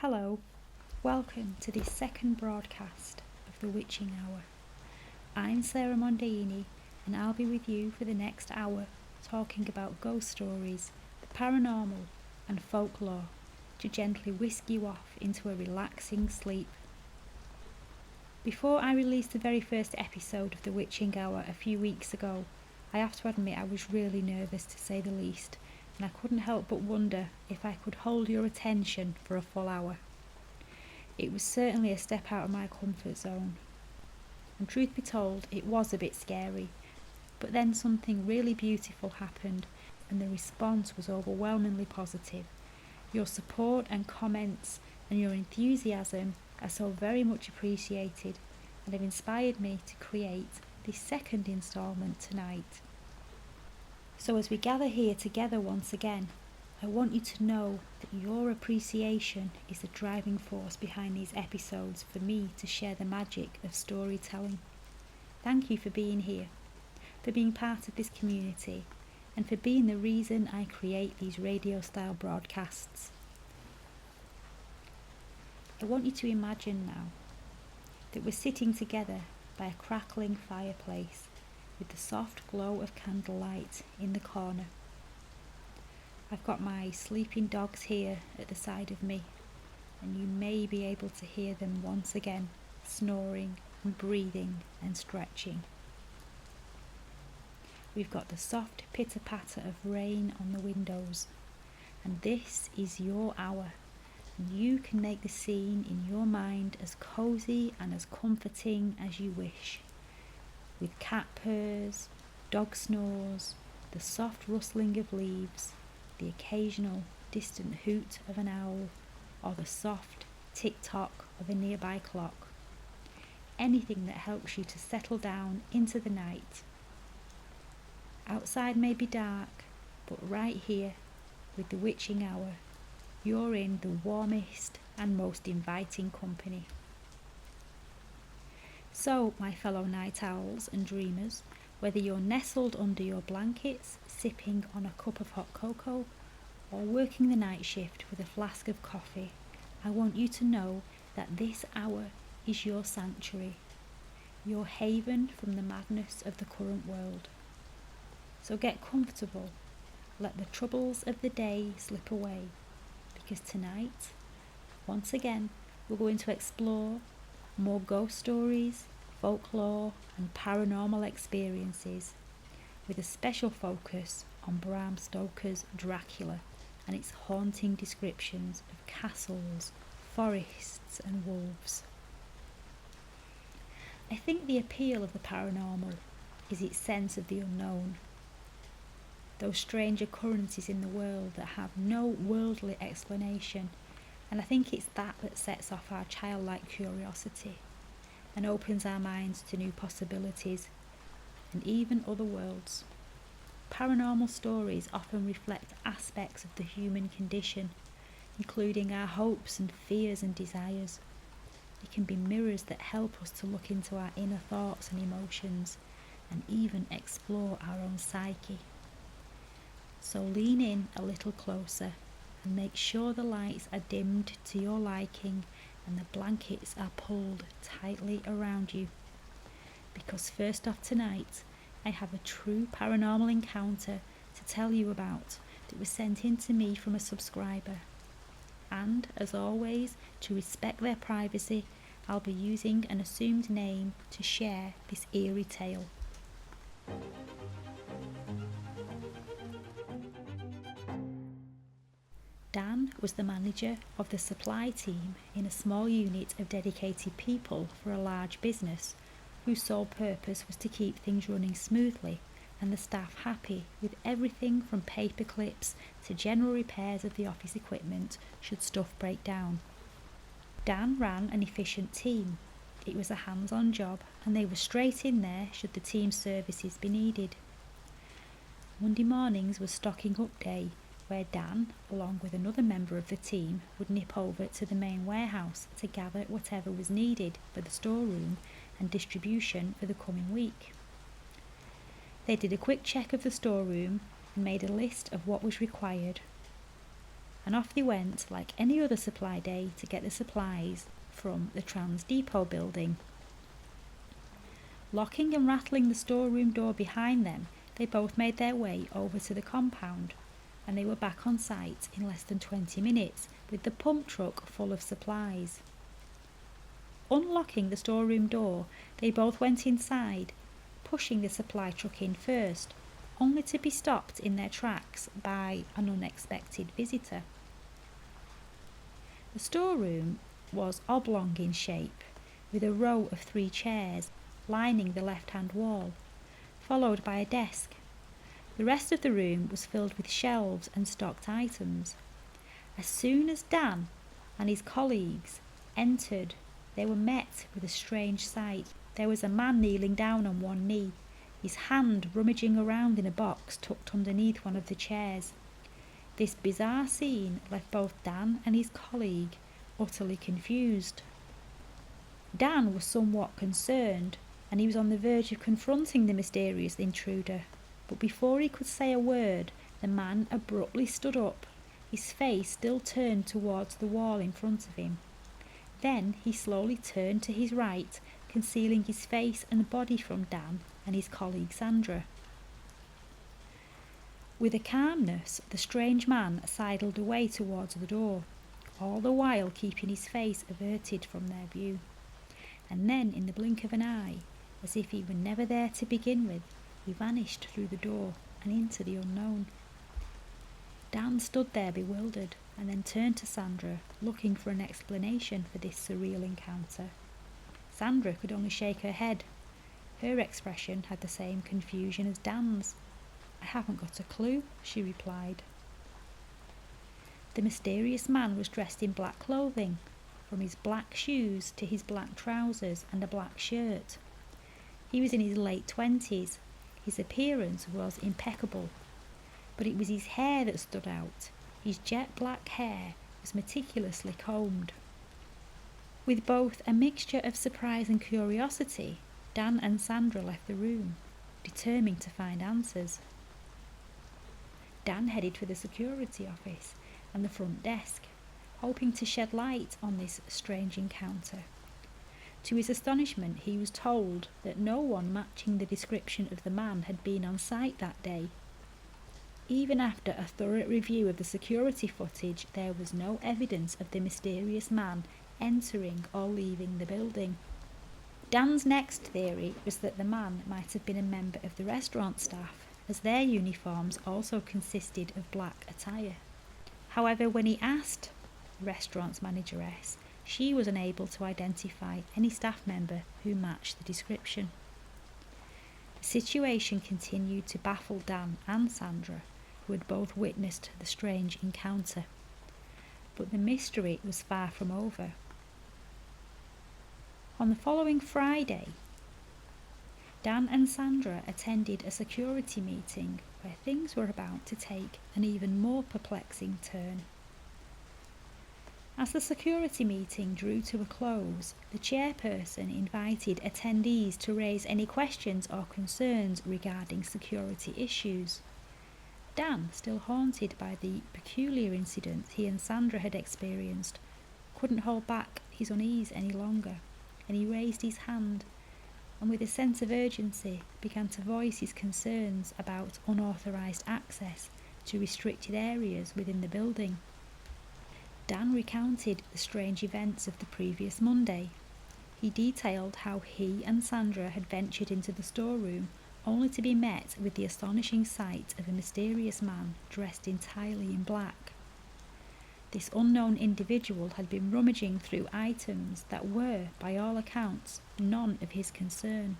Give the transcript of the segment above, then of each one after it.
Hello, welcome to this second broadcast of The Witching Hour. I'm Sarah Mondaini and I'll be with you for the next hour talking about ghost stories, the paranormal and folklore to gently whisk you off into a relaxing sleep. Before I released the very first episode of The Witching Hour a few weeks ago, I have to admit I was really nervous to say the least, and I couldn't help but wonder if I could hold your attention for a full hour. It was certainly a step out of my comfort zone, and truth be told, it was a bit scary, but then something really beautiful happened and the response was overwhelmingly positive. Your support and comments and your enthusiasm are so very much appreciated and have inspired me to create this second instalment tonight. So as we gather here together once again, I want you to know that your appreciation is the driving force behind these episodes for me to share the magic of storytelling. Thank you for being here, for being part of this community, and for being the reason I create these radio-style broadcasts. I want you to imagine now that we're sitting together by a crackling fireplace with the soft glow of candlelight in the corner. I've got my sleeping dogs here at the side of me, and you may be able to hear them once again snoring and breathing and stretching. We've got the soft pitter-patter of rain on the windows, and this is your hour, and you can make the scene in your mind as cosy and as comforting as you wish, with cat purrs, dog snores, the soft rustling of leaves, the occasional distant hoot of an owl, or the soft tick-tock of a nearby clock. Anything that helps you to settle down into the night. Outside may be dark, but right here, with the witching hour, you're in the warmest and most inviting company. So, my fellow night owls and dreamers, whether you're nestled under your blankets, sipping on a cup of hot cocoa, or working the night shift with a flask of coffee, I want you to know that this hour is your sanctuary, your haven from the madness of the current world. So get comfortable, let the troubles of the day slip away, because tonight, once again, we're going to explore more ghost stories, folklore and paranormal experiences, with a special focus on Bram Stoker's Dracula and its haunting descriptions of castles, forests and wolves. I think the appeal of the paranormal is its sense of the unknown, those strange occurrences in the world that have no worldly explanation, and I think it's that sets off our childlike curiosity and opens our minds to new possibilities and even other worlds. Paranormal stories often reflect aspects of the human condition, including our hopes and fears and desires. They can be mirrors that help us to look into our inner thoughts and emotions and even explore our own psyche. So lean in a little closer and make sure the lights are dimmed to your liking and the blankets are pulled tightly around you. Because first off tonight, I have a true paranormal encounter to tell you about that was sent in to me from a subscriber. And, as always, to respect their privacy, I'll be using an assumed name to share this eerie tale. Dan was the manager of the supply team in a small unit of dedicated people for a large business whose sole purpose was to keep things running smoothly and the staff happy with everything from paper clips to general repairs of the office equipment should stuff break down. Dan ran an efficient team. It was a hands-on job and they were straight in there should the team's services be needed. Monday mornings was stocking up day, where Dan, along with another member of the team, would nip over to the main warehouse to gather whatever was needed for the storeroom and distribution for the coming week. They did a quick check of the storeroom and made a list of what was required. and off they went like any other supply day to get the supplies from the Trans Depot building. Locking and rattling the storeroom door behind them, they both made their way over to the compound, and they were back on site in less than 20 minutes with the pump truck full of supplies. Unlocking the storeroom door, they both went inside, pushing the supply truck in first, only to be stopped in their tracks by an unexpected visitor. The storeroom was oblong in shape, with a row of 3 chairs lining the left-hand wall, followed by a desk. The rest of the room was filled with shelves and stocked items. As soon as Dan and his colleagues entered, they were met with a strange sight. There was a man kneeling down on one knee, his hand rummaging around in a box tucked underneath one of the chairs. This bizarre scene left both Dan and his colleague utterly confused. Dan was somewhat concerned, and he was on the verge of confronting the mysterious intruder, but before he could say a word, the man abruptly stood up, his face still turned towards the wall in front of him. Then he slowly turned to his right, concealing his face and body from Dan and his colleague Sandra. With a calmness, the strange man sidled away towards the door, all the while keeping his face averted from their view. And then, in the blink of an eye, as if he were never there to begin with, he vanished through the door and into the unknown. Dan stood there bewildered, and then turned to Sandra, looking for an explanation for this surreal encounter. Sandra could only shake her head. Her expression had the same confusion as Dan's. "I haven't got a clue," she replied. The mysterious man was dressed in black clothing, from his black shoes to his black trousers and a black shirt. He was in his late 20s. His appearance was impeccable, but it was his hair that stood out. His jet black hair was meticulously combed. With both a mixture of surprise and curiosity, Dan and Sandra left the room, determined to find answers. Dan headed for the security office and the front desk, hoping to shed light on this strange encounter. To his astonishment, he was told that no one matching the description of the man had been on site that day. Even after a thorough review of the security footage, there was no evidence of the mysterious man entering or leaving the building. Dan's next theory was that the man might have been a member of the restaurant staff, as their uniforms also consisted of black attire. However, when he asked the restaurant's manageress, she was unable to identify any staff member who matched the description. The situation continued to baffle Dan and Sandra, who had both witnessed the strange encounter. But the mystery was far from over. On the following Friday, Dan and Sandra attended a security meeting where things were about to take an even more perplexing turn. As the security meeting drew to a close, the chairperson invited attendees to raise any questions or concerns regarding security issues. Dan, still haunted by the peculiar incident he and Sandra had experienced, couldn't hold back his unease any longer, and he raised his hand and with a sense of urgency began to voice his concerns about unauthorised access to restricted areas within the building. Dan recounted the strange events of the previous Monday. He detailed how he and Sandra had ventured into the storeroom only to be met with the astonishing sight of a mysterious man dressed entirely in black. This unknown individual had been rummaging through items that were, by all accounts, none of his concern.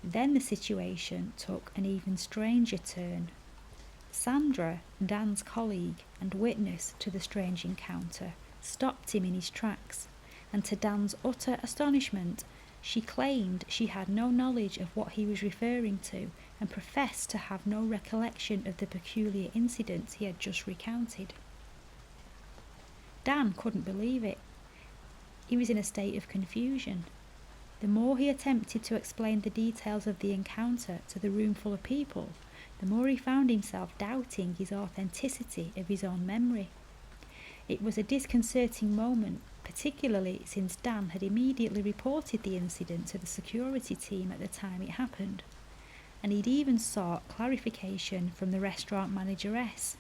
Then the situation took an even stranger turn. Sandra, Dan's colleague and witness to the strange encounter, stopped him in his tracks, and to Dan's utter astonishment, she claimed she had no knowledge of what he was referring to and professed to have no recollection of the peculiar incident he had just recounted. Dan couldn't believe it. He was in a state of confusion. The more he attempted to explain the details of the encounter to the room full of people, the more he found himself doubting his authenticity of his own memory. It was a disconcerting moment, particularly since Dan had immediately reported the incident to the security team at the time it happened, and he'd even sought clarification from the restaurant manageress.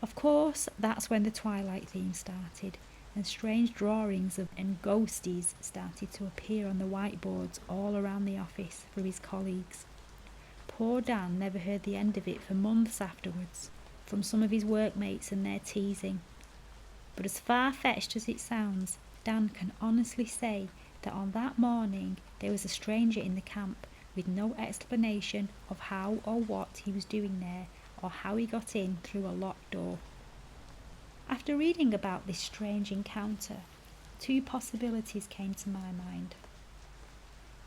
Of course, that's when the Twilight theme started, and strange drawings of and ghosties started to appear on the whiteboards all around the office for his colleagues. Poor Dan never heard the end of it for months afterwards, from some of his workmates and their teasing. But as far-fetched as it sounds, Dan can honestly say that on that morning there was a stranger in the camp with no explanation of how or what he was doing there or how he got in through a locked door. After reading about this strange encounter, two possibilities came to my mind.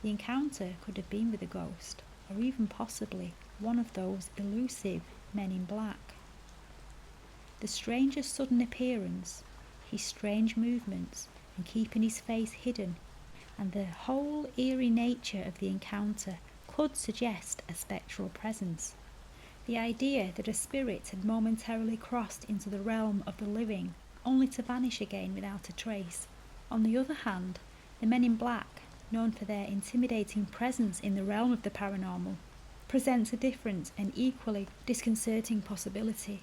The encounter could have been with a ghost, or even possibly one of those elusive men in black. The stranger's sudden appearance, his strange movements, and keeping his face hidden, and the whole eerie nature of the encounter could suggest a spectral presence. The idea that a spirit had momentarily crossed into the realm of the living, only to vanish again without a trace. On the other hand, the men in black, known for their intimidating presence in the realm of the paranormal, presents a different and equally disconcerting possibility.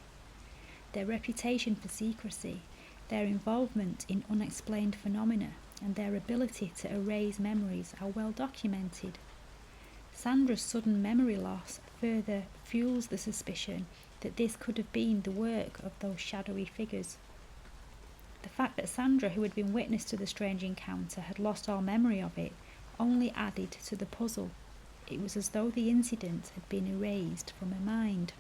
Their reputation for secrecy, their involvement in unexplained phenomena, and their ability to erase memories are well documented. Sandra's sudden memory loss further fuels the suspicion that this could have been the work of those shadowy figures. The fact that Sandra, who had been witness to the strange encounter, had lost all memory of it, only added to the puzzle. It was as though the incident had been erased from her mind.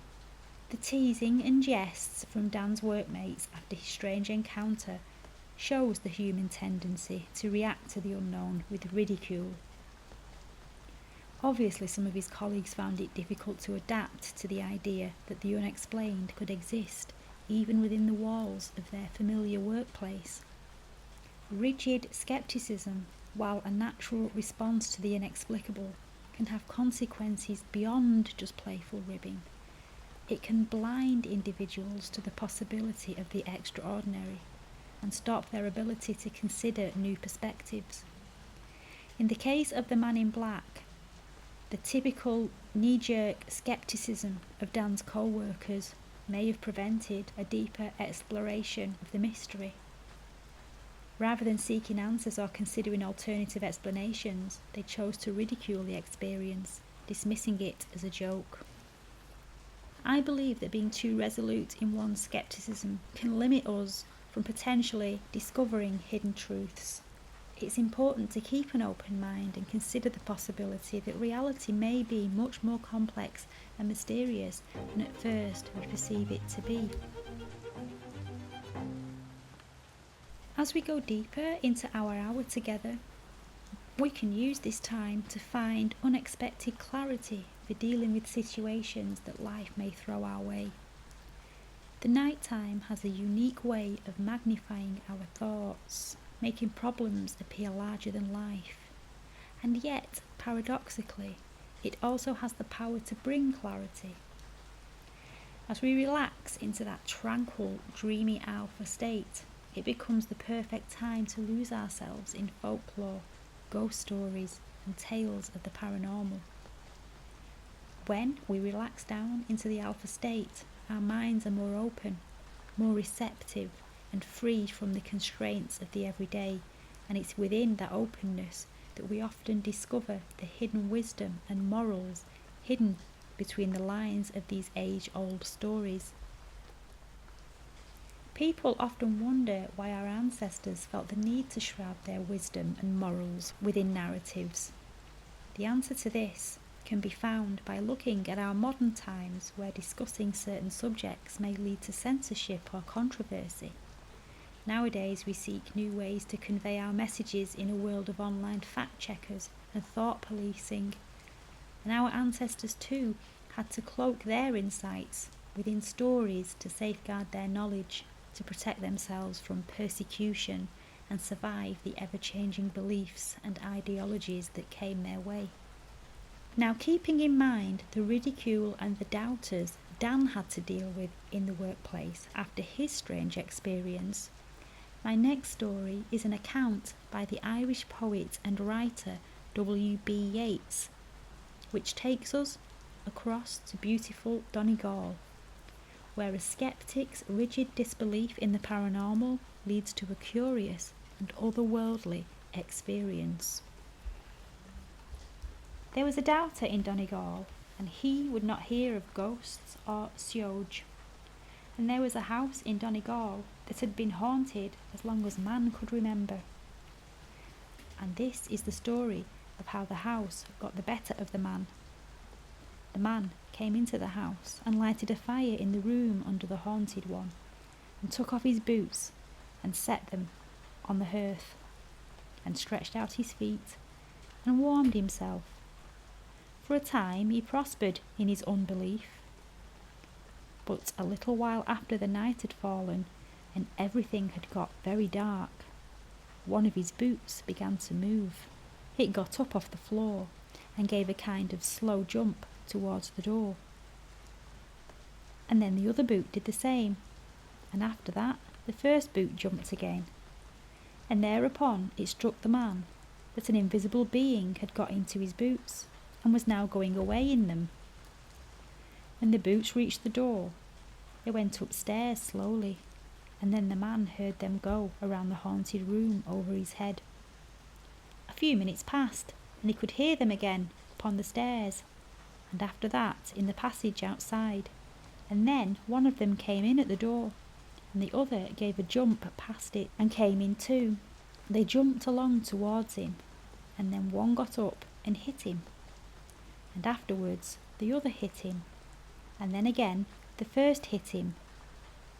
The teasing and jests from Dan's workmates after his strange encounter shows the human tendency to react to the unknown with ridicule. Obviously, some of his colleagues found it difficult to adapt to the idea that the unexplained could exist even within the walls of their familiar workplace. Rigid skepticism, while a natural response to the inexplicable, can have consequences beyond just playful ribbing. It can blind individuals to the possibility of the extraordinary and stop their ability to consider new perspectives. In the case of the man in black, the typical knee-jerk skepticism of Dan's co-workers may have prevented a deeper exploration of the mystery. Rather than seeking answers or considering alternative explanations, they chose to ridicule the experience, dismissing it as a joke. I believe that being too resolute in one's skepticism can limit us from potentially discovering hidden truths. It's important to keep an open mind and consider the possibility that reality may be much more complex and mysterious than at first we perceive it to be. As we go deeper into our hour together, we can use this time to find unexpected clarity for dealing with situations that life may throw our way. The night time has a unique way of magnifying our thoughts, making problems appear larger than life. And yet, paradoxically, it also has the power to bring clarity. As we relax into that tranquil, dreamy alpha state, it becomes the perfect time to lose ourselves in folklore, ghost stories, and tales of the paranormal. When we relax down into the alpha state, our minds are more open, more receptive, and freed from the constraints of the everyday, and it's within that openness that we often discover the hidden wisdom and morals hidden between the lines of these age-old stories. People often wonder why our ancestors felt the need to shroud their wisdom and morals within narratives. The answer to this can be found by looking at our modern times, where discussing certain subjects may lead to censorship or controversy. Nowadays we seek new ways to convey our messages in a world of online fact-checkers and thought policing. And our ancestors too had to cloak their insights within stories to safeguard their knowledge, to protect themselves from persecution and survive the ever-changing beliefs and ideologies that came their way. Now, keeping in mind the ridicule and the doubters Dan had to deal with in the workplace after his strange experience, my next story is an account by the Irish poet and writer W.B. Yeats, which takes us across to beautiful Donegal, where a skeptic's rigid disbelief in the paranormal leads to a curious and otherworldly experience. There was a doubter in Donegal, and he would not hear of ghosts or seoge. And there was a house in Donegal that had been haunted as long as man could remember. And this is the story of how the house got the better of the man. The man came into the house and lighted a fire in the room under the haunted one, and took off his boots and set them on the hearth, and stretched out his feet and warmed himself. For a time he prospered in his unbelief, but a little while after the night had fallen and everything had got very dark, one of his boots began to move. It got up off the floor and gave a kind of slow jump towards the door. And then the other boot did the same, and after that the first boot jumped again. And thereupon it struck the man that an invisible being had got into his boots and was now going away in them. When the boots reached the door, they went upstairs slowly, and then the man heard them go around the haunted room over his head. A few minutes passed, and he could hear them again upon the stairs, and after that in the passage outside, and then one of them came in at the door, and the other gave a jump past it and came in too. They jumped along towards him, and then one got up and hit him, and afterwards the other hit him, and then again the first hit him,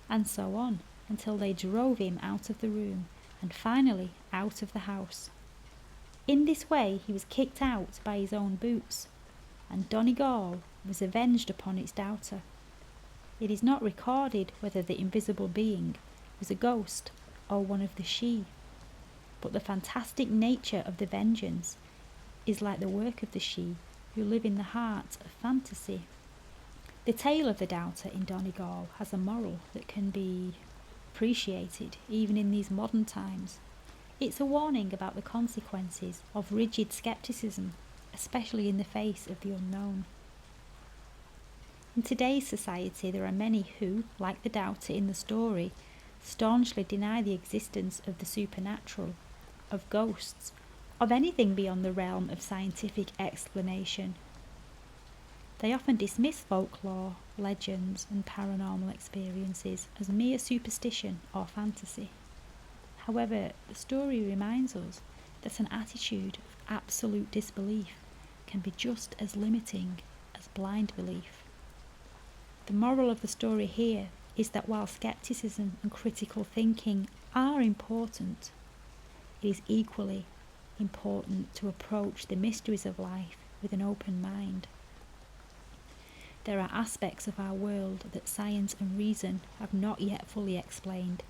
and so on until they drove him out of the room and finally out of the house. In this way he was kicked out by his own boots, and Donegal was avenged upon its doubter. It is not recorded whether the invisible being was a ghost or one of the Sidhe, but the fantastic nature of the vengeance is like the work of the Sidhe, who live in the heart of fantasy. The tale of the doubter in Donegal has a moral that can be appreciated even in these modern times. It's a warning about the consequences of rigid skepticism, especially in the face of the unknown. In today's society, there are many who, like the doubter in the story, staunchly deny the existence of the supernatural, of ghosts, of anything beyond the realm of scientific explanation. They often dismiss folklore, legends, and paranormal experiences as mere superstition or fantasy. However, the story reminds us that an attitude of absolute disbelief can be just as limiting as blind belief. The moral of the story here is that while skepticism and critical thinking are important, it is equally important to approach the mysteries of life with an open mind. There are aspects of our world that science and reason have not yet fully explained,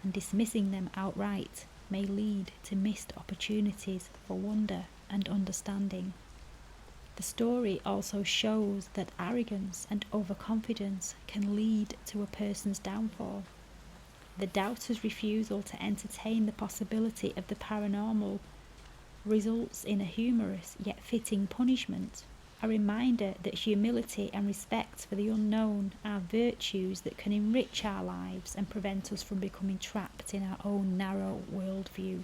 and dismissing them outright may lead to missed opportunities for wonder and understanding. The story also shows that arrogance and overconfidence can lead to a person's downfall. The doubter's refusal to entertain the possibility of the paranormal results in a humorous yet fitting punishment, a reminder that humility and respect for the unknown are virtues that can enrich our lives and prevent us from becoming trapped in our own narrow worldview.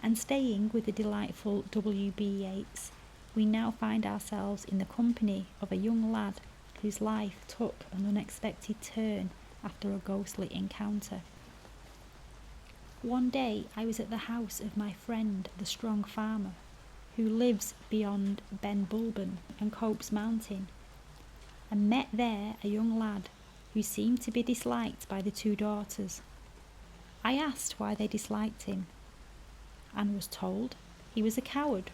And staying with the delightful W.B. Yeats, we now find ourselves in the company of a young lad whose life took an unexpected turn after a ghostly encounter. One day I was at the house of my friend the strong farmer, who lives beyond Ben Bulben and Cope's Mountain, and met there a young lad who seemed to be disliked by the two daughters. I asked why they disliked him, and was told he was a coward.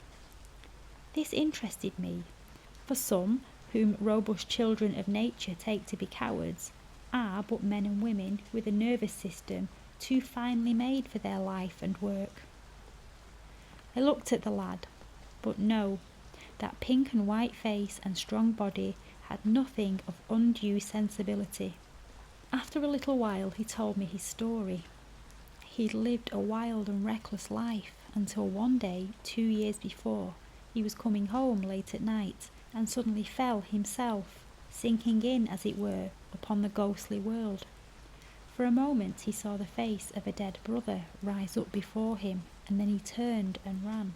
This interested me, for some, whom robust children of nature take to be cowards, are but men and women with a nervous system too finely made for their life and work. I looked at the lad, but no, That pink and white face and strong body had nothing of undue sensibility. After a little while he told me his story. He'd lived a wild and reckless life until one day, 2 years before, he was coming home late at night and suddenly fell himself, sinking in, as it were, upon the ghostly world. For a moment he saw the face of a dead brother rise up before him, and then he turned and ran.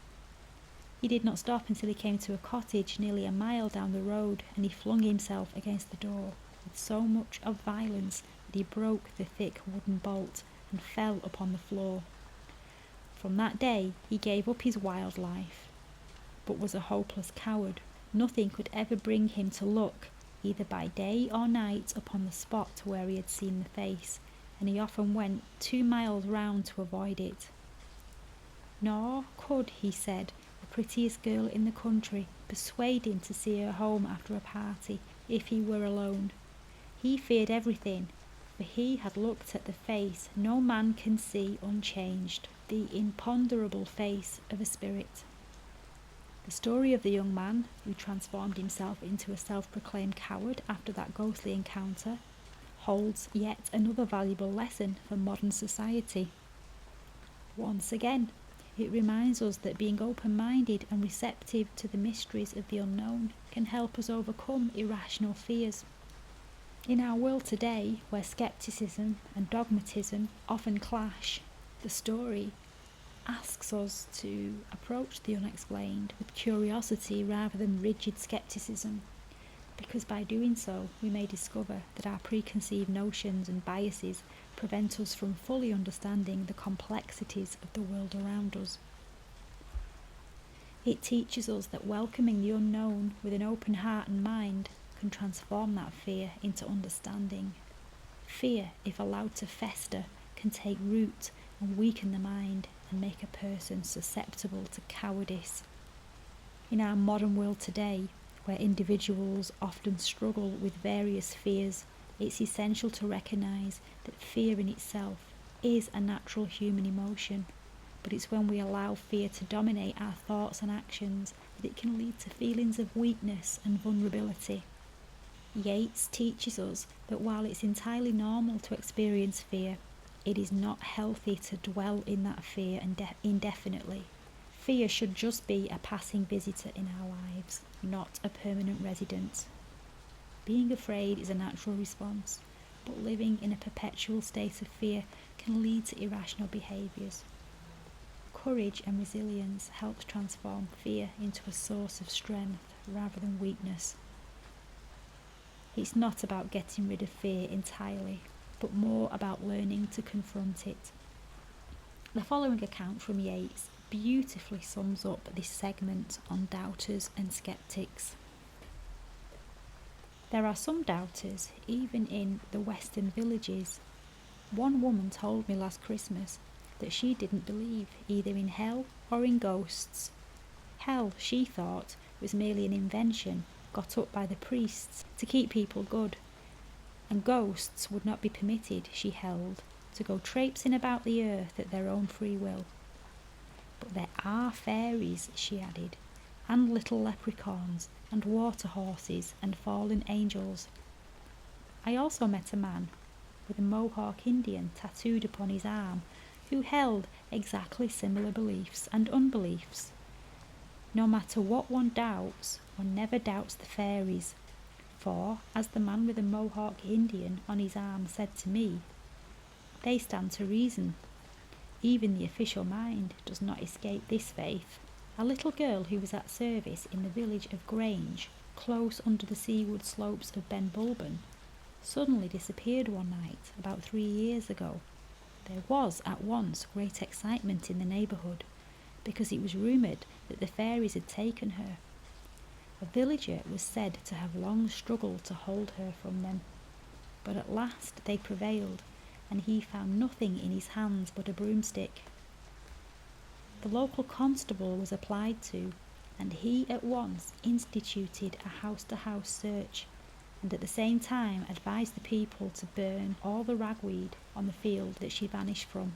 He did not stop until he came to a cottage nearly a mile down the road, and he flung himself against the door with so much of violence that he broke the thick wooden bolt and fell upon the floor. From that day he gave up his wild life, but was a hopeless coward. Nothing could ever bring him to look, either by day or night, upon the spot where he had seen the face, and he often went 2 miles round to avoid it. Nor could, he said, the prettiest girl in the country persuade him to see her home after a party if he were alone. He feared everything, for he had looked at the face no man can see unchanged, the imponderable face of a spirit. The story of the young man who transformed himself into a self-proclaimed coward after that ghostly encounter holds yet another valuable lesson for modern society. Once again, it reminds us that being open-minded and receptive to the mysteries of the unknown can help us overcome irrational fears. In our world today, where skepticism and dogmatism often clash, the story asks us to approach the unexplained with curiosity rather than rigid skepticism, because by doing so we may discover that our preconceived notions and biases prevent us from fully understanding the complexities of the world around us. It teaches us that welcoming the unknown with an open heart and mind can transform that fear into understanding. Fear, if allowed to fester, can take root and weaken the mind and make a person susceptible to cowardice. In our modern world today, where individuals often struggle with various fears, it's essential to recognise that fear in itself is a natural human emotion, but it's when we allow fear to dominate our thoughts and actions that it can lead to feelings of weakness and vulnerability. Yeats teaches us that while it's entirely normal to experience fear, it is not healthy to dwell in that fear indefinitely. Fear should just be a passing visitor in our lives, not a permanent resident. Being afraid is a natural response, but living in a perpetual state of fear can lead to irrational behaviours. Courage and resilience helps transform fear into a source of strength rather than weakness. It's not about getting rid of fear entirely, but more about learning to confront it. The following account from Yeats beautifully sums up this segment on doubters and skeptics. There are some doubters, even in the western villages. One woman told me last Christmas that she didn't believe either in hell or in ghosts. Hell, she thought, was merely an invention got up by the priests to keep people good, and ghosts would not be permitted, she held, to go traipsing about the earth at their own free will. But there are fairies, she added, and little leprechauns, and water horses, and fallen angels. I also met a man with a Mohawk Indian tattooed upon his arm who held exactly similar beliefs and unbeliefs. No matter what one doubts, one never doubts the fairies, for, as the man with the Mohawk Indian on his arm said to me, they stand to reason. Even the official mind does not escape this faith. A little girl who was at service in the village of Grange, close under the seaward slopes of Ben Bulben, suddenly disappeared one night about 3 years ago. There was at once great excitement in the neighbourhood, because it was rumoured that the fairies had taken her. A villager was said to have long struggled to hold her from them, but at last they prevailed, and he found nothing in his hands but a broomstick. The local constable was applied to, and he at once instituted a house-to-house search, and at the same time advised the people to burn all the ragweed on the field that she vanished from,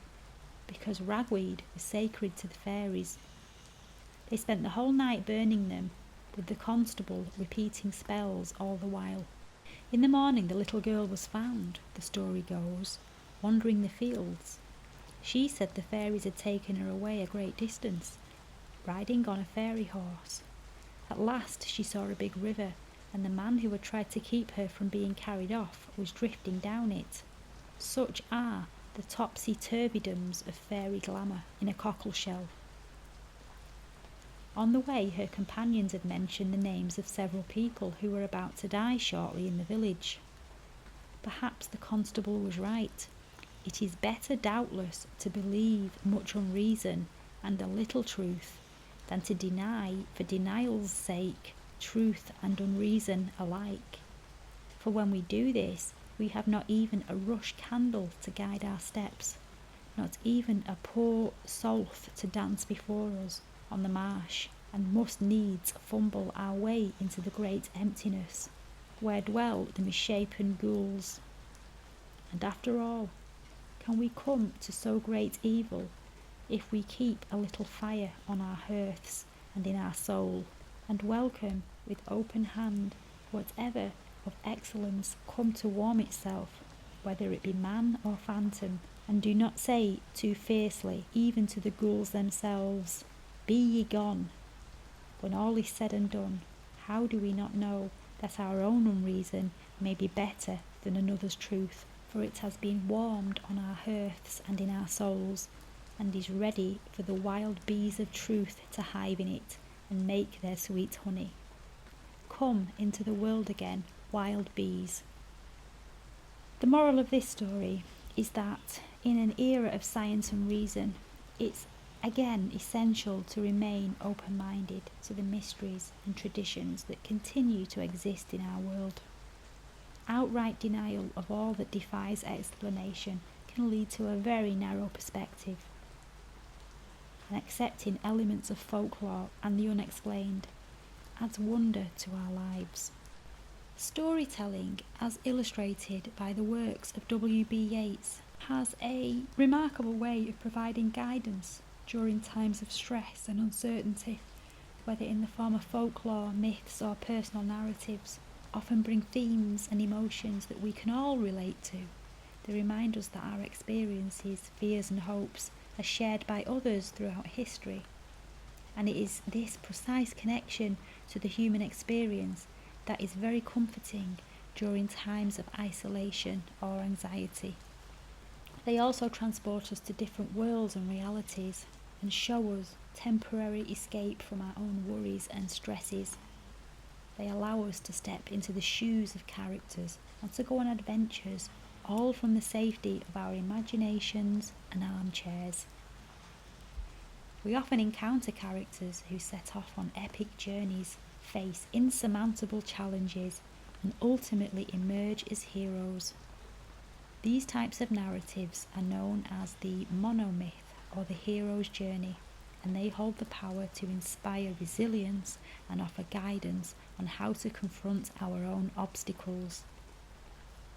because ragweed was sacred to the fairies. They spent the whole night burning them, with the constable repeating spells all the while. In the morning the little girl was found, the story goes, wandering the fields. She said the fairies had taken her away a great distance, riding on a fairy horse. At last she saw a big river, and the man who had tried to keep her from being carried off was drifting down it. Such are the topsy-turvydoms of fairy glamour in a cockleshell. On the way, her companions had mentioned the names of several people who were about to die shortly in the village. Perhaps the constable was right. It is better, doubtless, to believe much unreason and a little truth than to deny, for denial's sake, truth and unreason alike. For when we do this, we have not even a rush candle to guide our steps, not even a poor Solth to dance before us on the marsh, and must needs fumble our way into the great emptiness, where dwell the misshapen ghouls. And after all, can we come to so great evil if we keep a little fire on our hearths and in our soul, and welcome with open hand whatever of excellence come to warm itself, whether it be man or phantom, and do not say too fiercely, even to the ghouls themselves, "Be ye gone." When all is said and done, how do we not know that our own unreason may be better than another's truth, for it has been warmed on our hearths and in our souls, and is ready for the wild bees of truth to hive in it and make their sweet honey. Come into the world again, wild bees. The moral of this story is that in an era of science and reason, it's again essential to remain open-minded to the mysteries and traditions that continue to exist in our world. Outright denial of all that defies explanation can lead to a very narrow perspective, and accepting elements of folklore and the unexplained adds wonder to our lives. Storytelling, as illustrated by the works of W.B. Yeats, has a remarkable way of providing guidance during times of stress and uncertainty, whether in the form of folklore, myths or personal narratives, often bring themes and emotions that we can all relate to. They remind us that our experiences, fears and hopes are shared by others throughout history. And it is this precise connection to the human experience that is very comforting during times of isolation or anxiety. They also transport us to different worlds and realities and show us temporary escape from our own worries and stresses. They allow us to step into the shoes of characters and to go on adventures, all from the safety of our imaginations and armchairs. We often encounter characters who set off on epic journeys, face insurmountable challenges, and ultimately emerge as heroes. These types of narratives are known as the monomyth or the hero's journey, and they hold the power to inspire resilience and offer guidance on how to confront our own obstacles.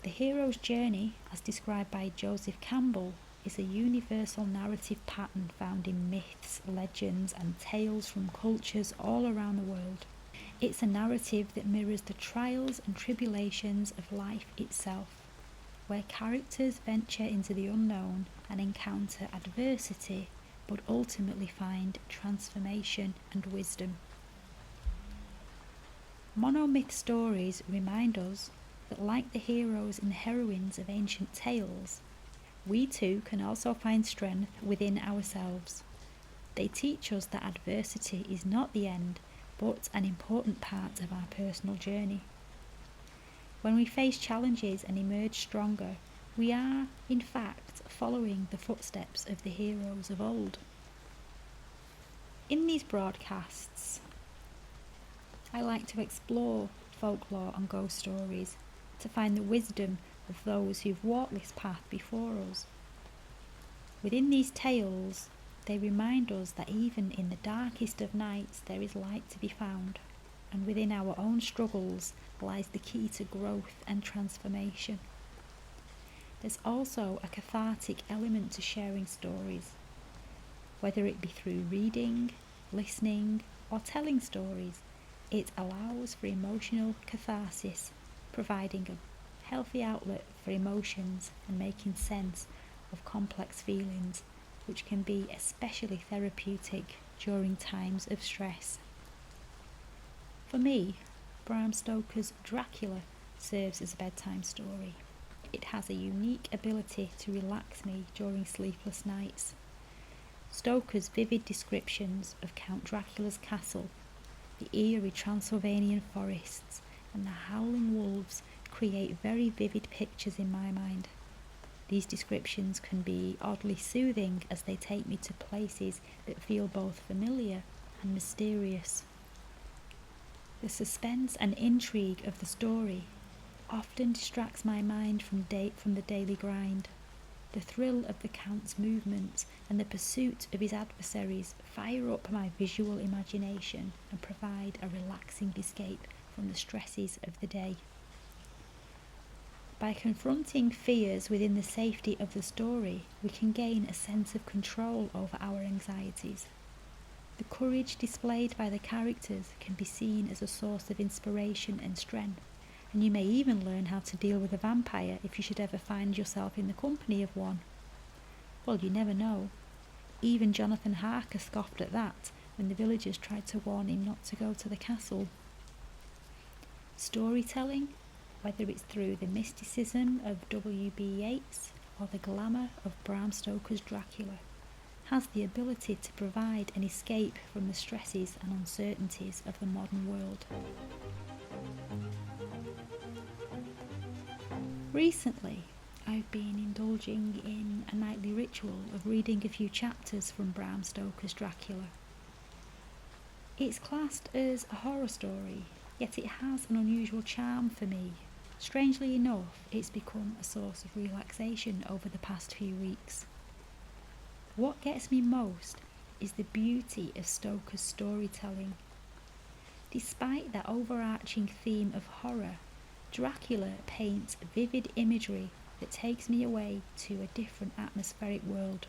The hero's journey, as described by Joseph Campbell, is a universal narrative pattern found in myths, legends and tales from cultures all around the world. It's a narrative that mirrors the trials and tribulations of life itself, where characters venture into the unknown and encounter adversity, but ultimately find transformation and wisdom. Monomyth stories remind us that, like the heroes and heroines of ancient tales, we too can also find strength within ourselves. They teach us that adversity is not the end, but an important part of our personal journey. When we face challenges and emerge stronger, we are, in fact, following the footsteps of the heroes of old. In these broadcasts, I like to explore folklore and ghost stories to find the wisdom of those who've walked this path before us. Within these tales, they remind us that even in the darkest of nights there is light to be found, and within our own struggles lies the key to growth and transformation. There's also a cathartic element to sharing stories, whether it be through reading, listening, or telling stories. It allows for emotional catharsis, providing a healthy outlet for emotions and making sense of complex feelings, which can be especially therapeutic during times of stress. For me, Bram Stoker's Dracula serves as a bedtime story. It has a unique ability to relax me during sleepless nights. Stoker's vivid descriptions of Count Dracula's castle, the eerie Transylvanian forests, and the howling wolves create very vivid pictures in my mind. These descriptions can be oddly soothing as they take me to places that feel both familiar and mysterious. The suspense and intrigue of the story often distracts my mind from the daily grind. The thrill of the Count's movements and the pursuit of his adversaries fire up my visual imagination and provide a relaxing escape from the stresses of the day. By confronting fears within the safety of the story, we can gain a sense of control over our anxieties. The courage displayed by the characters can be seen as a source of inspiration and strength, and you may even learn how to deal with a vampire if you should ever find yourself in the company of one. Well, you never know. Even Jonathan Harker scoffed at that when the villagers tried to warn him not to go to the castle. Storytelling, whether it's through the mysticism of W.B. Yeats or the glamour of Bram Stoker's Dracula, has the ability to provide an escape from the stresses and uncertainties of the modern world. Recently, I've been indulging in a nightly ritual of reading a few chapters from Bram Stoker's Dracula. It's classed as a horror story, yet it has an unusual charm for me. Strangely enough, it's become a source of relaxation over the past few weeks. What gets me most is the beauty of Stoker's storytelling. Despite that overarching theme of horror, Dracula paints vivid imagery that takes me away to a different atmospheric world.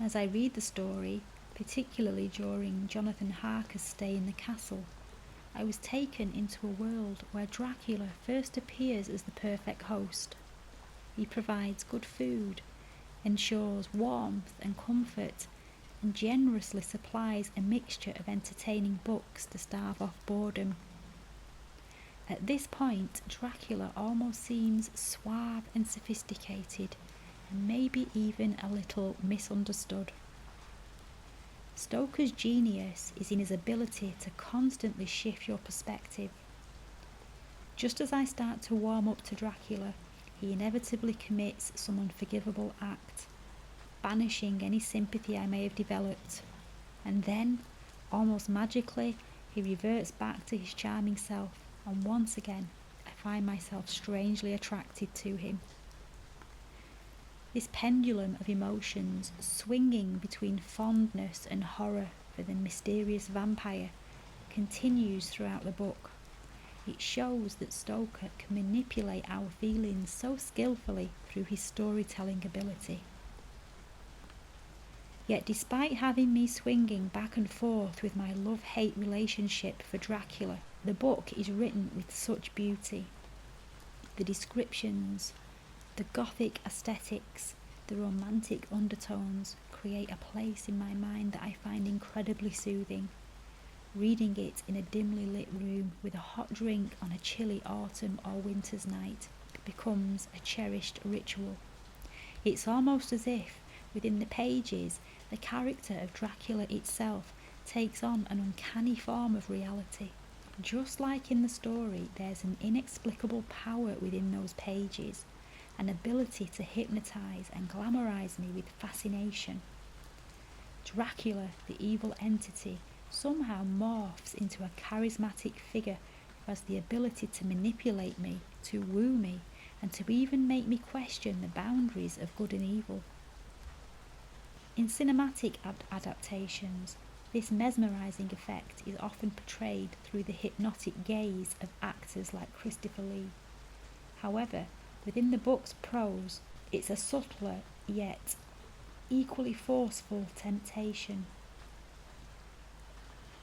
As I read the story, particularly during Jonathan Harker's stay in the castle, I was taken into a world where Dracula first appears as the perfect host. He provides good food, ensures warmth and comfort, and generously supplies a mixture of entertaining books to stave off boredom. At this point, Dracula almost seems suave and sophisticated, and maybe even a little misunderstood. Stoker's genius is in his ability to constantly shift your perspective. Just as I start to warm up to Dracula, he inevitably commits some unforgivable act, banishing any sympathy I may have developed, and then, almost magically, he reverts back to his charming self, and once again I find myself strangely attracted to him. This pendulum of emotions, swinging between fondness and horror for the mysterious vampire, continues throughout the book. It shows that Stoker can manipulate our feelings so skillfully through his storytelling ability. Yet despite having me swinging back and forth with my love-hate relationship for Dracula, the book is written with such beauty. The descriptions, the gothic aesthetics, the romantic undertones create a place in my mind that I find incredibly soothing. Reading it in a dimly lit room with a hot drink on a chilly autumn or winter's night becomes a cherished ritual. It's almost as if, within the pages, the character of Dracula itself takes on an uncanny form of reality. Just like in the story, there's an inexplicable power within those pages, an ability to hypnotise and glamorise me with fascination. Dracula, the evil entity, somehow morphs into a charismatic figure who has the ability to manipulate me, to woo me, and to even make me question the boundaries of good and evil. In cinematic adaptations, this mesmerising effect is often portrayed through the hypnotic gaze of actors like Christopher Lee. However, within the book's prose, it's a subtler yet equally forceful temptation.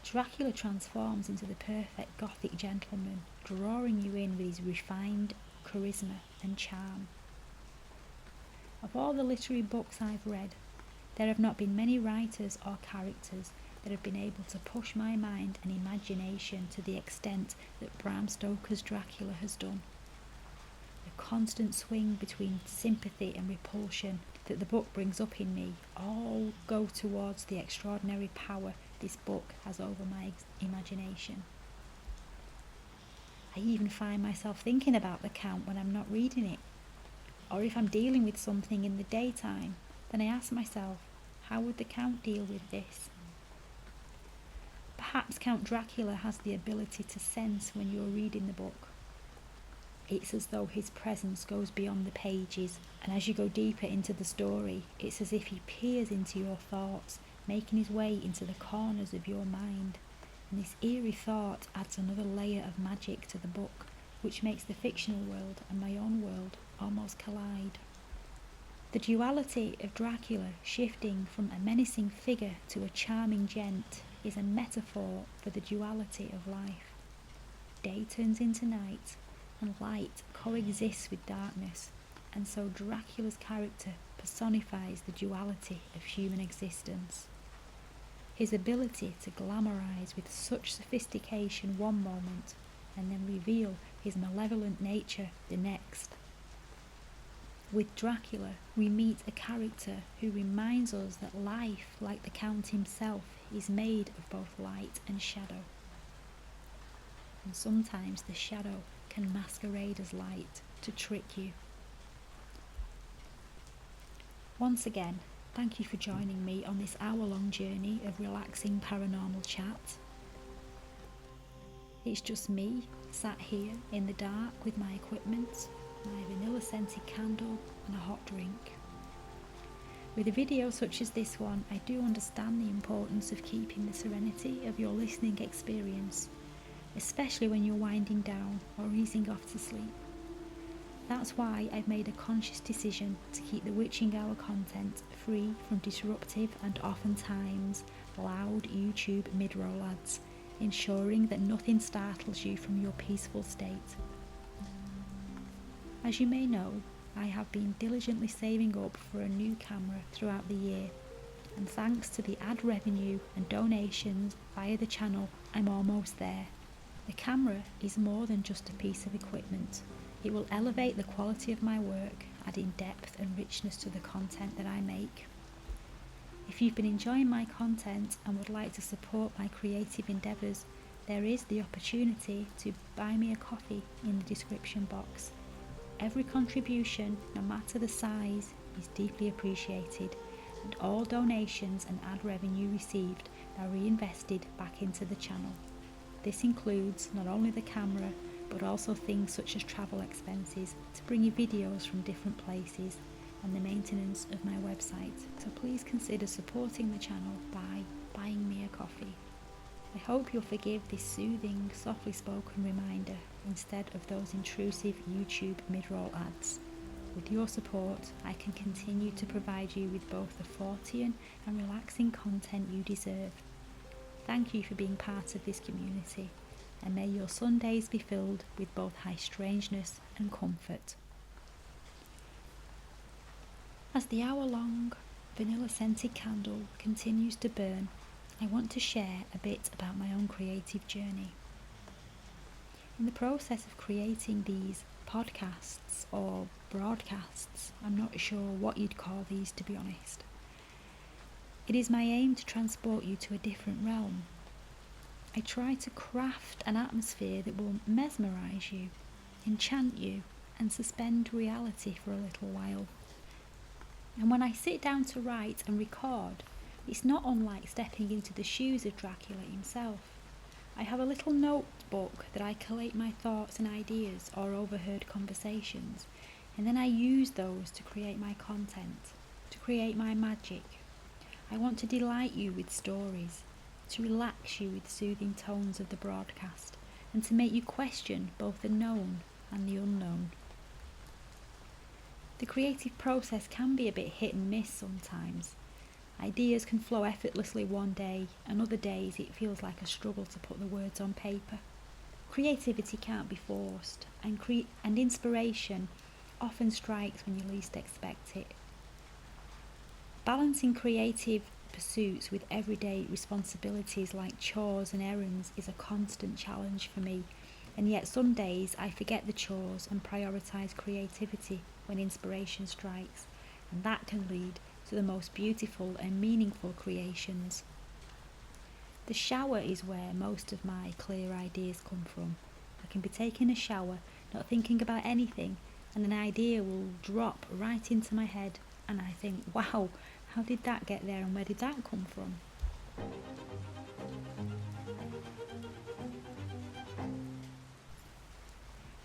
Dracula transforms into the perfect Gothic gentleman, drawing you in with his refined charisma and charm. Of all the literary books I've read, there have not been many writers or characters that have been able to push my mind and imagination to the extent that Bram Stoker's Dracula has done. The constant swing between sympathy and repulsion that the book brings up in me all go towards the extraordinary power this book has over my imagination. I even find myself thinking about the Count when I'm not reading it. Or if I'm dealing with something in the daytime, then I ask myself, how would the Count deal with this? Perhaps Count Dracula has the ability to sense when you're reading the book. It's as though his presence goes beyond the pages, and as you go deeper into the story, it's as if he peers into your thoughts, making his way into the corners of your mind. And this eerie thought adds another layer of magic to the book, which makes the fictional world and my own world almost collide. The duality of Dracula shifting from a menacing figure to a charming gent is a metaphor for the duality of life. Day turns into night, and light coexists with darkness, and so Dracula's character personifies the duality of human existence. His ability to glamorize with such sophistication one moment, and then reveal his malevolent nature the next. With Dracula, we meet a character who reminds us that life, like the Count himself, is made of both light and shadow. And sometimes the shadow can masquerade as light to trick you. Once again, thank you for joining me on this hour-long journey of relaxing paranormal chat. It's just me, sat here in the dark with my equipment, my vanilla-scented candle and a hot drink. With a video such as this one, I do understand the importance of keeping the serenity of your listening experience, especially when you're winding down or easing off to sleep. That's why I've made a conscious decision to keep the Witching Hour content free from disruptive and oftentimes loud YouTube mid-roll ads, ensuring that nothing startles you from your peaceful state. As you may know, I have been diligently saving up for a new camera throughout the year, and thanks to the ad revenue and donations via the channel, I'm almost there. The camera is more than just a piece of equipment. It will elevate the quality of my work, adding depth and richness to the content that I make. If you've been enjoying my content and would like to support my creative endeavours, there is the opportunity to buy me a coffee in the description box. Every contribution, no matter the size, is deeply appreciated, and all donations and ad revenue received are reinvested back into the channel. This includes not only the camera, but also things such as travel expenses to bring you videos from different places and the maintenance of my website. So please consider supporting the channel by buying me a coffee. I hope you'll forgive this soothing, softly spoken reminder instead of those intrusive YouTube mid-roll ads. With your support, I can continue to provide you with both the fortean and relaxing content you deserve. Thank you for being part of this community, and may your Sundays be filled with both high strangeness and comfort. As the hour-long vanilla-scented candle continues to burn, I want to share a bit about my own creative journey. In the process of creating these podcasts or broadcasts, I'm not sure what you'd call these, to be honest, it is my aim to transport you to a different realm. I try to craft an atmosphere that will mesmerise you, enchant you, and suspend reality for a little while. And when I sit down to write and record, it's not unlike stepping into the shoes of Dracula himself. I have a little notebook that I collate my thoughts and ideas or overheard conversations, and then I use those to create my content, to create my magic. I want to delight you with stories, to relax you with soothing tones of the broadcast, and to make you question both the known and the unknown. The creative process can be a bit hit and miss sometimes. Ideas can flow effortlessly one day, and other days it feels like a struggle to put the words on paper. Creativity can't be forced, and inspiration often strikes when you least expect it. Balancing creative pursuits with everyday responsibilities like chores and errands is a constant challenge for me, and yet some days I forget the chores and prioritise creativity when inspiration strikes, and that can lead to the most beautiful and meaningful creations. The shower is where most of my clear ideas come from. I can be taking a shower, not thinking about anything, and an idea will drop right into my head, and I think, wow, how did that get there and where did that come from?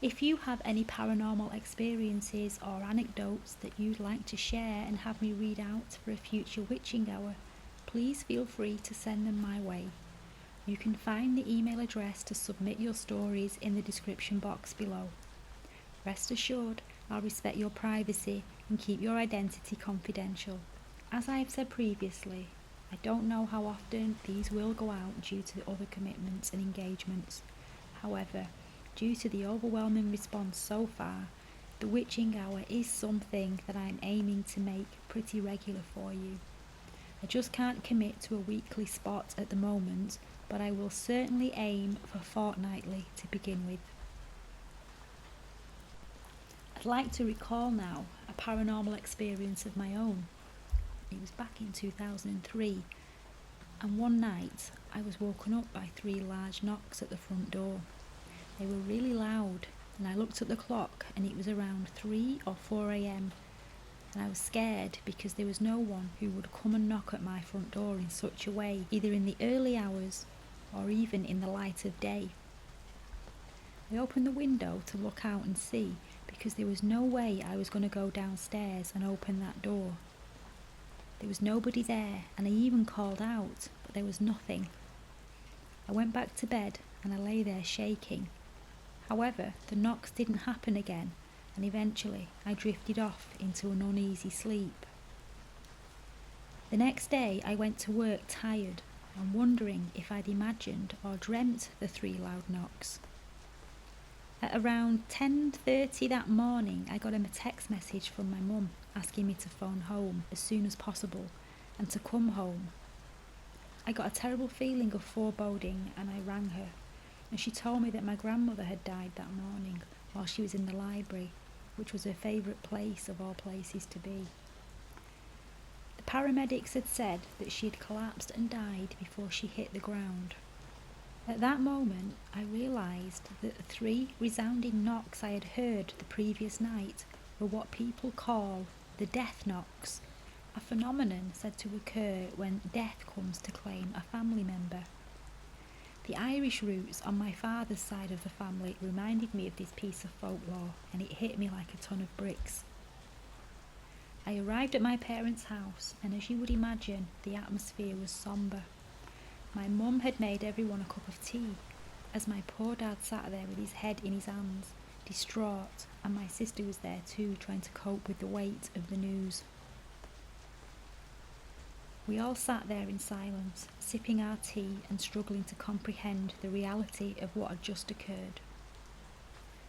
If you have any paranormal experiences or anecdotes that you'd like to share and have me read out for a future witching hour, please feel free to send them my way. You can find the email address to submit your stories in the description box below. Rest assured, I'll respect your privacy and keep your identity confidential. As I have said previously, I don't know how often these will go out due to other commitments and engagements. However, due to the overwhelming response so far, the witching hour is something that I'm aiming to make pretty regular for you. I just can't commit to a weekly spot at the moment, but I will certainly aim for fortnightly to begin with. I'd like to recall now a paranormal experience of my own. It was back in 2003, and one night I was woken up by 3 large knocks at the front door. They were really loud, and I looked at the clock and it was around 3 or 4 a.m. and I was scared because there was no one who would come and knock at my front door in such a way, either in the early hours or even in the light of day. I opened the window to look out and see, because there was no way I was going to go downstairs and open that door. There was nobody there, and I even called out, but there was nothing. I went back to bed and I lay there shaking. However, the knocks didn't happen again, and eventually I drifted off into an uneasy sleep. The next day I went to work tired and wondering if I'd imagined or dreamt the 3 loud knocks. At around 10:30 that morning, I got a text message from my mum asking me to phone home as soon as possible and to come home. I got a terrible feeling of foreboding and I rang her, and she told me that my grandmother had died that morning while she was in the library, which was her favourite place of all places to be. The paramedics had said that she had collapsed and died before she hit the ground. At that moment, I realised that the 3 resounding knocks I had heard the previous night were what people call the death knocks, a phenomenon said to occur when death comes to claim a family member. The Irish roots on my father's side of the family reminded me of this piece of folklore, and it hit me like a ton of bricks. I arrived at my parents' house, and as you would imagine, the atmosphere was sombre. My mum had made everyone a cup of tea, as my poor dad sat there with his head in his hands, distraught, and my sister was there too, trying to cope with the weight of the news. We all sat there in silence, sipping our tea and struggling to comprehend the reality of what had just occurred.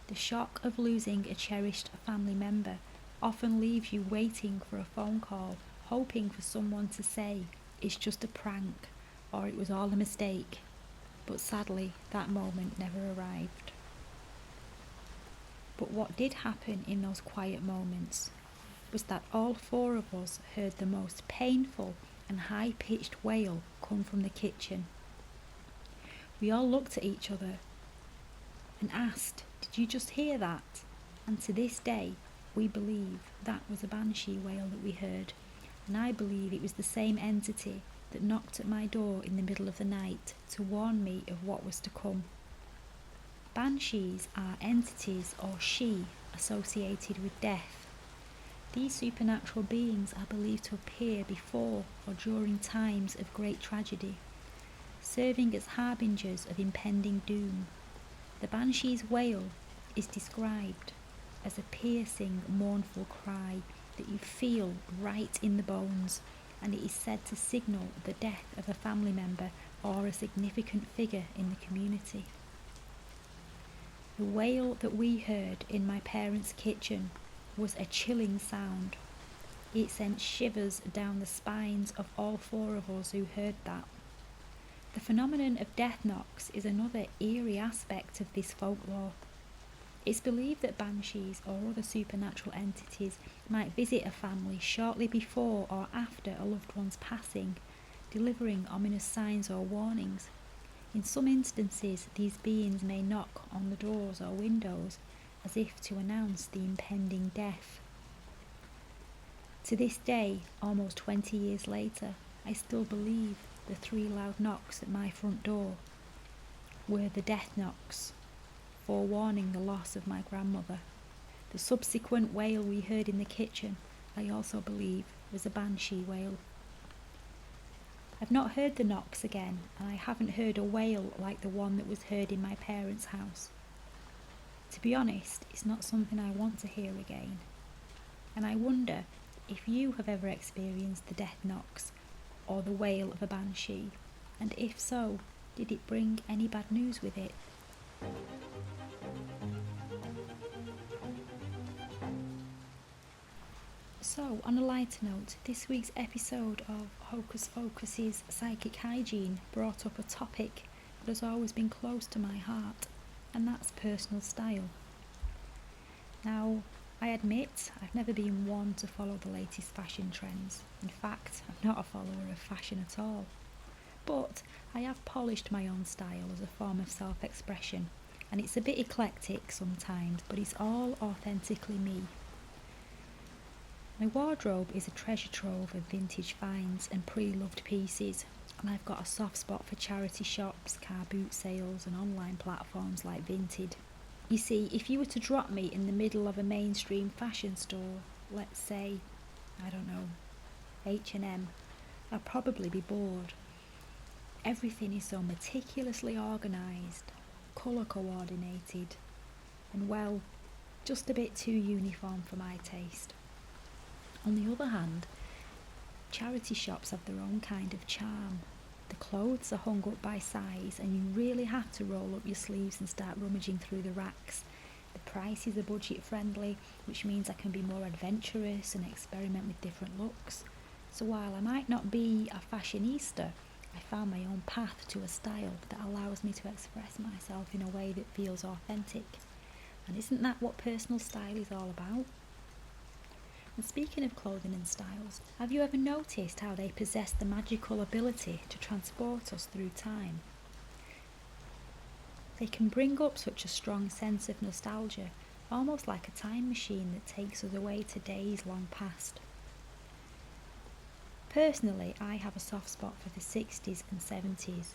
The shock of losing a cherished family member often leaves you waiting for a phone call, hoping for someone to say, "It's just a prank," or "It was all a mistake." But sadly, that moment never arrived. But what did happen in those quiet moments was that all 4 of us heard the most painful and high-pitched wail come from the kitchen. We all looked at each other and asked, "Did you just hear that?" And to this day, we believe that was a banshee wail that we heard, and I believe it was the same entity that knocked at my door in the middle of the night to warn me of what was to come. Banshees are entities or she associated with death. These supernatural beings are believed to appear before or during times of great tragedy, serving as harbingers of impending doom. The banshee's wail is described as a piercing, mournful cry that you feel right in the bones, and it is said to signal the death of a family member or a significant figure in the community. The wail that we heard in my parents' kitchen was a chilling sound. It sent shivers down the spines of all four of us who heard that. The phenomenon of death knocks is another eerie aspect of this folklore. It's believed that banshees or other supernatural entities might visit a family shortly before or after a loved one's passing, delivering ominous signs or warnings. In some instances, these beings may knock on the doors or windows as if to announce the impending death. To this day, almost 20 years later, I still believe the 3 loud knocks at my front door were the death knocks, forewarning the loss of my grandmother. The subsequent wail we heard in the kitchen, I also believe, was a banshee wail. I've not heard the knocks again, and I haven't heard a wail like the one that was heard in my parents' house. To be honest, it's not something I want to hear again. And I wonder if you have ever experienced the death knocks or the wail of a banshee, and if so, did it bring any bad news with it? So, on a lighter note, this week's episode of Hocus Pocus's Psychic Hygiene brought up a topic that has always been close to my heart, and that's personal style. Now, I admit I've never been one to follow the latest fashion trends. In fact, I'm not a follower of fashion at all. But I have polished my own style as a form of self-expression, and it's a bit eclectic sometimes, but it's all authentically me. My wardrobe is a treasure trove of vintage finds and pre-loved pieces, and I've got a soft spot for charity shops, car boot sales and online platforms like Vinted. You see, if you were to drop me in the middle of a mainstream fashion store, let's say, I don't know, H&M, I'd probably be bored. Everything is so meticulously organised, colour coordinated, and well, just a bit too uniform for my taste. On the other hand, charity shops have their own kind of charm. The clothes are hung up by size, and you really have to roll up your sleeves and start rummaging through the racks. The prices are budget friendly, which means I can be more adventurous and experiment with different looks. So while I might not be a fashionista, I found my own path to a style that allows me to express myself in a way that feels authentic. And isn't that what personal style is all about? And speaking of clothing and styles, have you ever noticed how they possess the magical ability to transport us through time? They can bring up such a strong sense of nostalgia, almost like a time machine that takes us away to days long past. Personally, I have a soft spot for the 60s and 70s.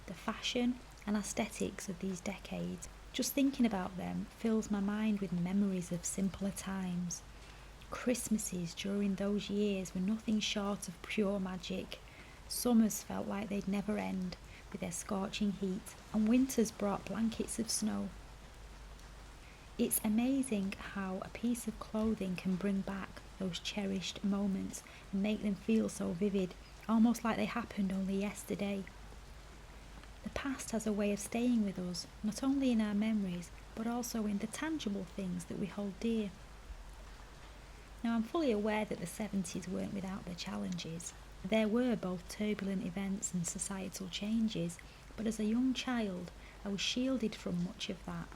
The fashion and aesthetics of these decades, just thinking about them fills my mind with memories of simpler times. Christmases during those years were nothing short of pure magic. Summers felt like they'd never end with their scorching heat, and winters brought blankets of snow. It's amazing how a piece of clothing can bring back those cherished moments and make them feel so vivid, almost like they happened only yesterday. The past has a way of staying with us, not only in our memories, but also in the tangible things that we hold dear. Now, I'm fully aware that the 70s weren't without their challenges. There were both turbulent events and societal changes, but as a young child, I was shielded from much of that.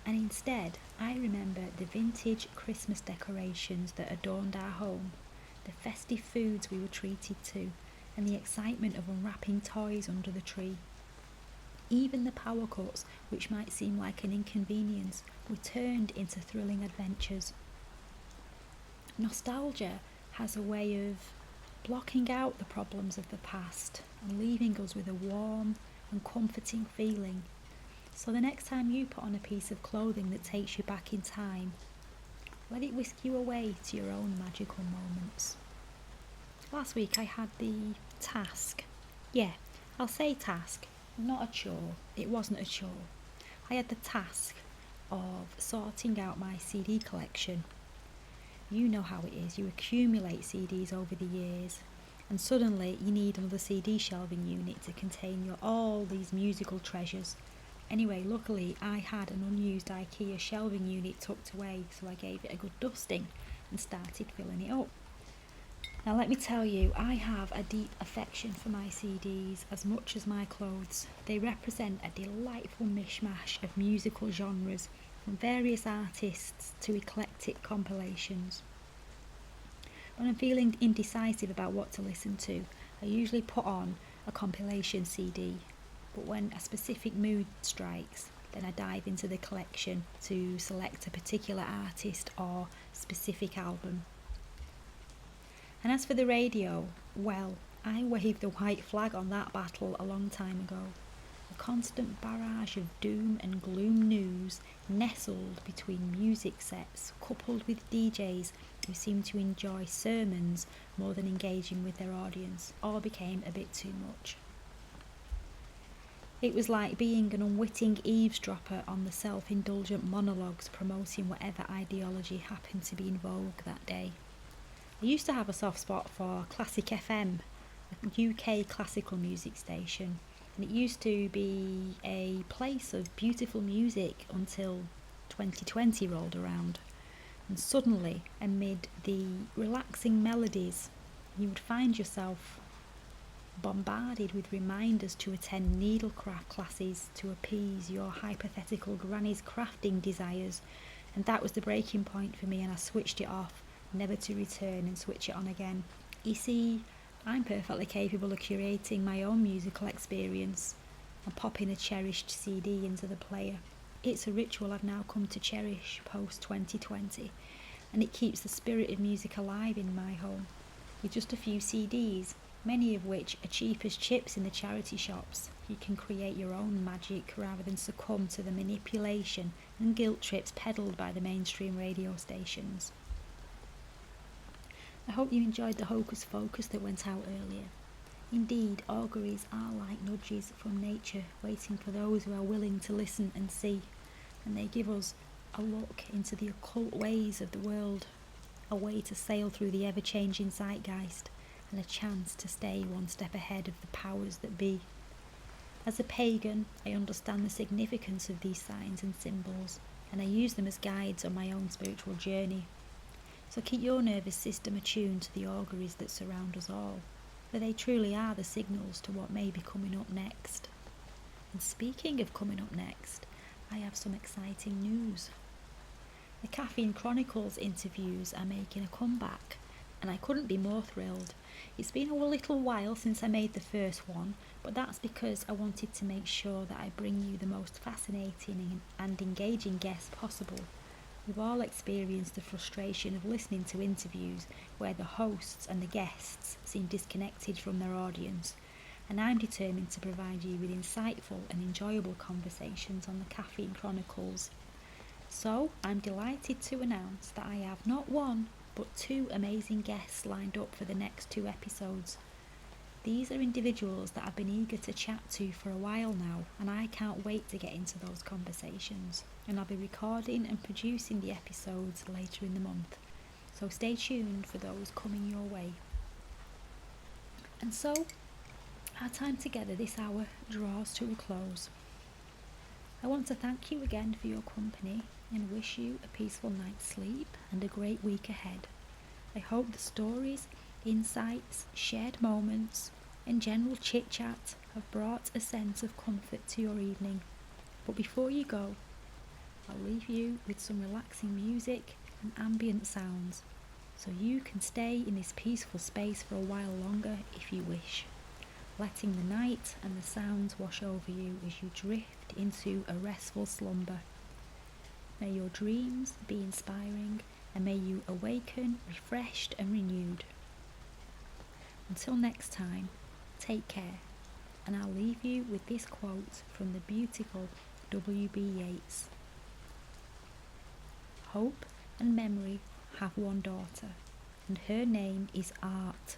And instead, I remember the vintage Christmas decorations that adorned our home, the festive foods we were treated to, and the excitement of unwrapping toys under the tree. Even the power cuts, which might seem like an inconvenience, were turned into thrilling adventures. Nostalgia has a way of blocking out the problems of the past and leaving us with a warm and comforting feeling. So the next time you put on a piece of clothing that takes you back in time, let it whisk you away to your own magical moments. Last week I had the task. Yeah, I'll say task, not a chore. It wasn't a chore. I had the task of sorting out my CD collection. You know how it is, you accumulate CDs over the years, and suddenly you need another CD shelving unit to contain all these musical treasures. Anyway, luckily I had an unused IKEA shelving unit tucked away, so I gave it a good dusting and started filling it up. Now let me tell you, I have a deep affection for my CDs as much as my clothes. They represent a delightful mishmash of musical genres, from various artists to eclectic compilations. When I'm feeling indecisive about what to listen to, I usually put on a compilation CD, but when a specific mood strikes, then I dive into the collection to select a particular artist or specific album. And as for the radio, well, I waved the white flag on that battle a long time ago. A constant barrage of doom and gloom news nestled between music sets, coupled with DJs who seemed to enjoy sermons more than engaging with their audience, all became a bit too much. It was like being an unwitting eavesdropper on the self-indulgent monologues promoting whatever ideology happened to be in vogue that day. I used to have a soft spot for Classic FM, a UK classical music station, and it used to be a place of beautiful music until 2020 rolled around. And suddenly, amid the relaxing melodies, you would find yourself bombarded with reminders to attend needlecraft classes to appease your hypothetical granny's crafting desires, and that was the breaking point for me, and I switched it off, never to return and switch it on again. You see, I'm perfectly capable of curating my own musical experience and popping a cherished CD into the player. It's a ritual I've now come to cherish post-2020, and it keeps the spirit of music alive in my home. With just a few CDs, many of which are cheap as chips in the charity shops, you can create your own magic rather than succumb to the manipulation and guilt trips peddled by the mainstream radio stations. I hope you enjoyed the hocus pocus that went out earlier. Indeed, auguries are like nudges from nature, waiting for those who are willing to listen and see, and they give us a look into the occult ways of the world, a way to sail through the ever-changing zeitgeist, and a chance to stay one step ahead of the powers that be. As a pagan, I understand the significance of these signs and symbols, and I use them as guides on my own spiritual journey. So keep your nervous system attuned to the auguries that surround us all, for they truly are the signals to what may be coming up next. And speaking of coming up next, I have some exciting news. The Caffeine Chronicles interviews are making a comeback, and I couldn't be more thrilled. It's been a little while since I made the first one, but that's because I wanted to make sure that I bring you the most fascinating and engaging guests possible. We've all experienced the frustration of listening to interviews where the hosts and the guests seem disconnected from their audience, and I'm determined to provide you with insightful and enjoyable conversations on the Caffeine Chronicles. So I'm delighted to announce that I have not one, but two amazing guests lined up for the next 2 episodes. These are individuals that I've been eager to chat to for a while now, and I can't wait to get into those conversations. And I'll be recording and producing the episodes later in the month, so stay tuned for those coming your way. And so, our time together this hour draws to a close. I want to thank you again for your company and wish you a peaceful night's sleep and a great week ahead. I hope the stories, insights, shared moments and general chit-chat have brought a sense of comfort to your evening. But before you go, I'll leave you with some relaxing music and ambient sounds, so you can stay in this peaceful space for a while longer if you wish, letting the night and the sounds wash over you as you drift into a restful slumber. May your dreams be inspiring, and may you awaken refreshed and renewed. Until next time, take care, and I'll leave you with this quote from the beautiful W.B. Yeats. Hope and memory have one daughter, and her name is Art.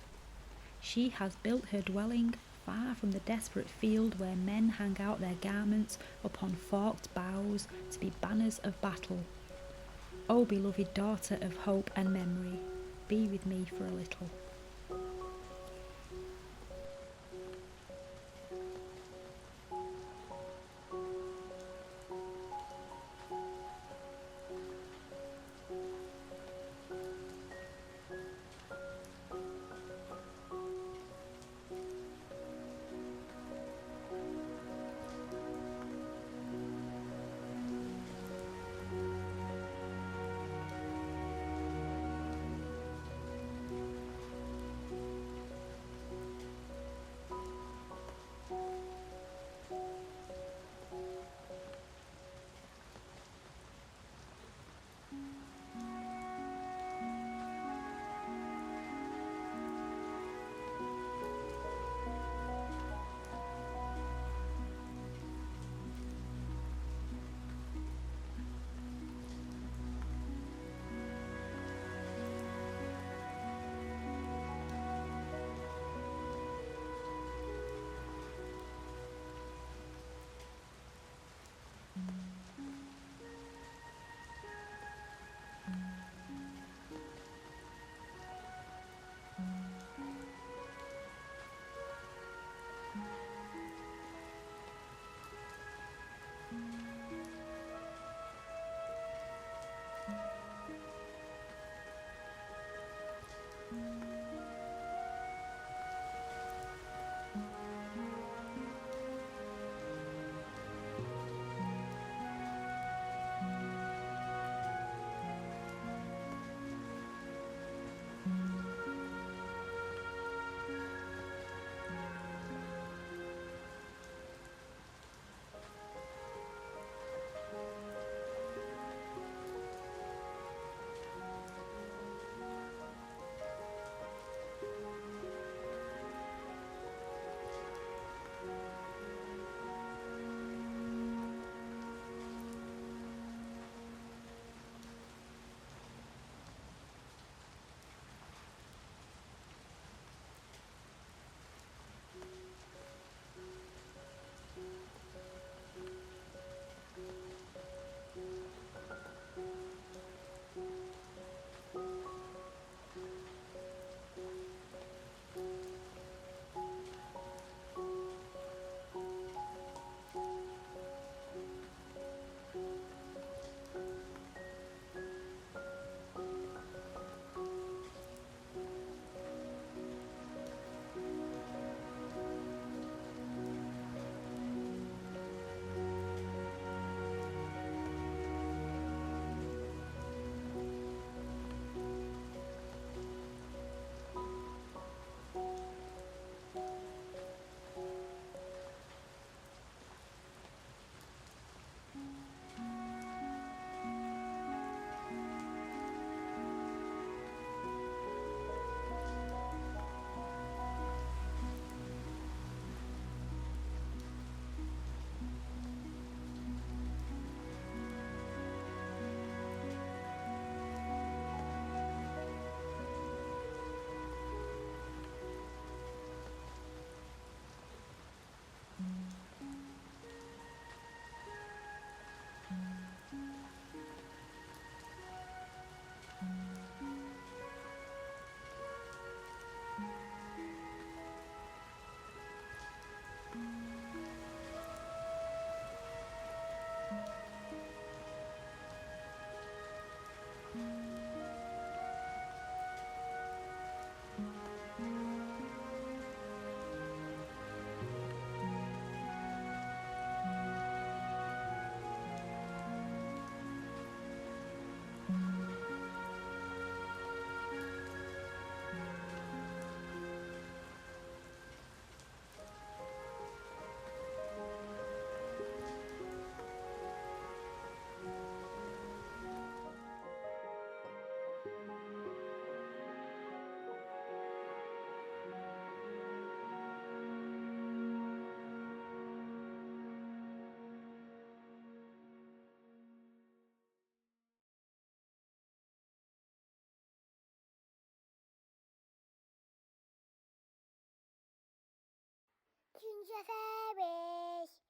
She has built her dwelling far from the desperate field where men hang out their garments upon forked boughs to be banners of battle. O beloved daughter of hope and memory, be with me for a little. Ginger fairies.